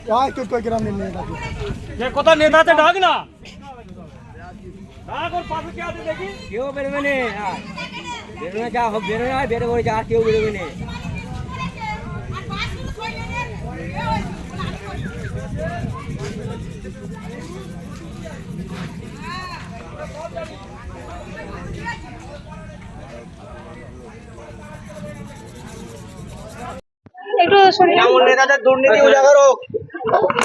वहाँ क्यों कोई ग्राम नहीं नेता ये कोता नेता से डाक ना डाक और पास क्या आते देखी क्यों बेरे मैंने बेरे में क्या हो बेरे ना बेरे बोले जा क्यों बेरे मैंने তৃণমূল নেতাদের দুর্নীতি উজাগর হোক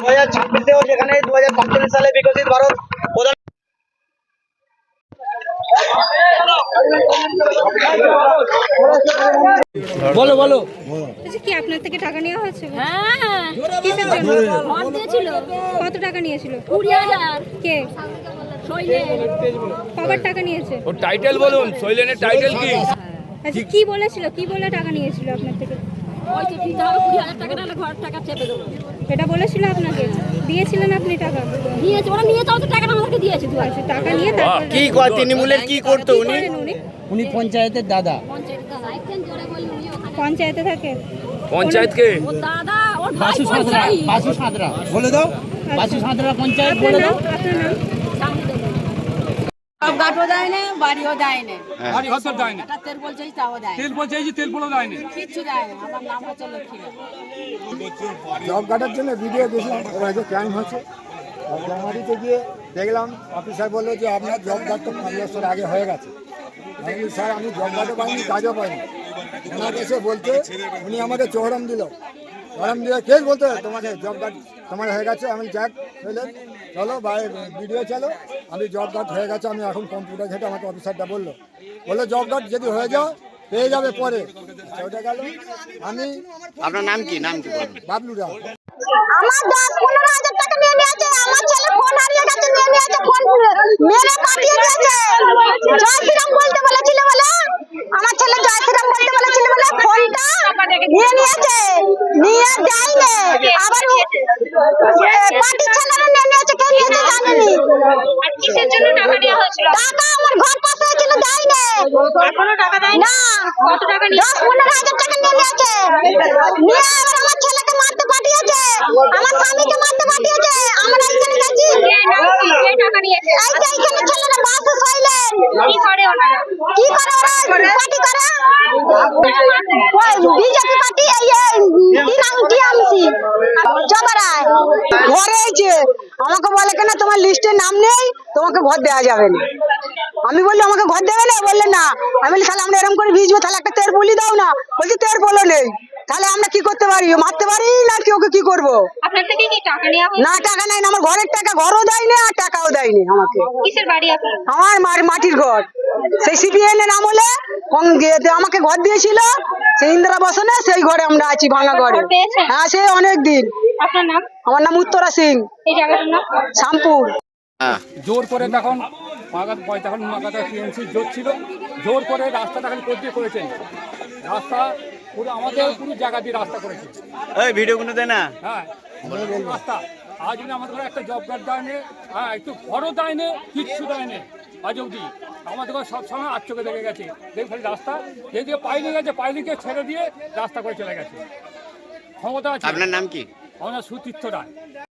2026-এও যেখানে 2045 সালে বিকশিত ভারত প্রধান বলো বলো কি আপনার থেকে টাকা নেওয়া হয়েছে? হ্যাঁ। কিসের জন্য? ফোন দিয়েছিল। কত টাকা নিয়েছিল? 20,000। কে? শৈলেন। কবার টাকা নিয়েছে? ও টাইটেল বলুন শৈলেনের টাইটেল কি? আচ্ছা কি বলেছিল? কি বলে টাকা নিয়েছিল আপনার থেকে? ওই তো 20,000 টাকা নালে ঘর টাকা চেপে দেবো। এটা বলেছিল আপনাকে? দিয়েছিলেন আপনি টাকা? দিয়েছে ওরা নিয়ে যাও তো টাকাটা আমাকে দিয়েছে। আচ্ছা টাকা নিয়ে তারপর কি কয় তৃণমূলের কি করতো উনি? উনি পঞ্চায়েতের দাদা। পঞ্চায়েতে থাকে? পঞ্চায়েত কে? ও দাদা ওর ভাই বাসু সাঁতরা বাসু সাঁতরা বলে দাও বাসু সাঁতরা পঞ্চায়েত বলে দাও। আপনার নাম? সব গাটও দেয় না বাড়িও দেয় না বাড়ি হতে দেয় না এটা তেল বলছে তাও দেয় তেল বলছে এই যে তেল পুরো দেয় না কিচ্ছু দেয় না আমার নাম হচ্ছে লক্ষ্মী জব কাটার জন্য ভিডিও দেখলাম ওরা যে ক্রাইম হচ্ছে জমারিতে গিয়ে দেখলাম অফিসার বললো যে আপনার জব কার্ড তো 5 বছর আগে হয়ে গেছে। আমি বলি, স্যার আমি জব কার্ডও পাইনি কাজও পাইনি। ওনার কাছে বলতে উনি আমাকে চহরম দিল। চহরম দিয়ে কে বলতে তোমাকে জব কার্ড তোমার হয়ে গেছে। আমি যাক বললেন চলো ভিডিও চলো আমি জব কার্ড হয়ে গেছে। আমি এখন কম্পিউটার ঘেটে আমাকে অফিসারটা বললো জব কার্ড যদি হয়ে যাও পেয়ে যাবে পরে। ওটা গেল। আমি আপনার নাম কি বাবলু রাও। আমার 10-15,000 টাকা নিয়ে নিয়েছে। আমার ছেলে ফোন হারিয়ে গেছে নিয়ে নিয়েছে। ফোন মেরে পাঠিয়ে দিয়েছে। জয় শ্রীরাম বলতে বলেছিল বলে আমার ছেলে জয় শ্রীরাম বলতে বলেছিল বলে ফোনটা নিয়ে নিয়েছে। নিয়ে যায়নি। আবার পার্টি ছেলেরা নিয়ে নিয়েছে। কে নিয়েছে জানিনি। আর কিসের জন্য টাকা নেওয়া হয়েছিল? টাকা আমার ঘর পাশে ছিল দেয়নি। এখনো টাকা দেয় না? কত টাকা নিয়ে? 10-15,000 টাকা নিয়ে নিয়েছে। নিয়ে আবার আমার ছেলেকে মারতে পাঠিয়েছে। আমার স্বামীকে মারতে পাঠিয়েছে। আমরা এখানে গেছি। কে টাকা নিয়েছে? এইখানে ছেলেরা বাসে শৈলেন। কি করে ওনারা? কি করে ওরা পার্টি করে? বিজেপি পার্টি টিএমসি জবারায় ঘরে এসে আমাকে বলে কেন তোমার লিস্টে নাম নেই তোমাকে ঘর দেওয়া যাবে না। আমি বললি আমাকে ঘর দেবে না? বললে না। আমি বলি তাহলে আমরা এরকম করে ভিজবো তাহলে একটা তের বলি দাও না। বলছি তের বলো নেই। তাহলে আমরা কি করতে পারি? মারতে পারি না কি ওকে কি করবো? আপনার থেকে কি টাকা নেওয়া হয়েছে? না টাকা নাই না। আমার ঘরের টাকা ঘরও দেয়নি আর টাকাও দেয়নি আমাকে। কিসের বাড়ি আপনার? আমার মাটির ঘর সেই সিপিএন এর নাম হলে আমাকে ঘর দিয়েছিল সেই ইন্দিরা বসনে সেই ঘরে আমরা আছি ভাঙা ঘরে। হ্যাঁ সে অনেক দিন। আপনার নাম? আমার নাম উত্তরা সিং। এই জায়গাটার নাম? শ্যামপুর। জোর করে তখন তখন মাগাতা টিএমসি জোর ছিল জোর করে রাস্তাটা খালি করে করেছেন। রাস্তা পুরো আমাদের পুরো জায়গা দিয়ে রাস্তা করেছে। এই ভিডিওগুলো দেয় না। হ্যাঁ রাস্তা আজ আমাদের ঘরে একটা জব কার্ড দেয়নি। হ্যাঁ একটু ঘরও দেয়নি কিচ্ছু দেয়নি আজ অবধি। আমাদের ঘরে সবসময় 8 চোখে দেখে গেছে। দেখে খালি রাস্তা যেদিকে পাইনি গেছে পাইনিকে ছেড়ে দিয়ে রাস্তা করে চলে গেছে। ক্ষমতা আছে। আপনার নাম কি? আমার নাম সুতীর্থ রায়।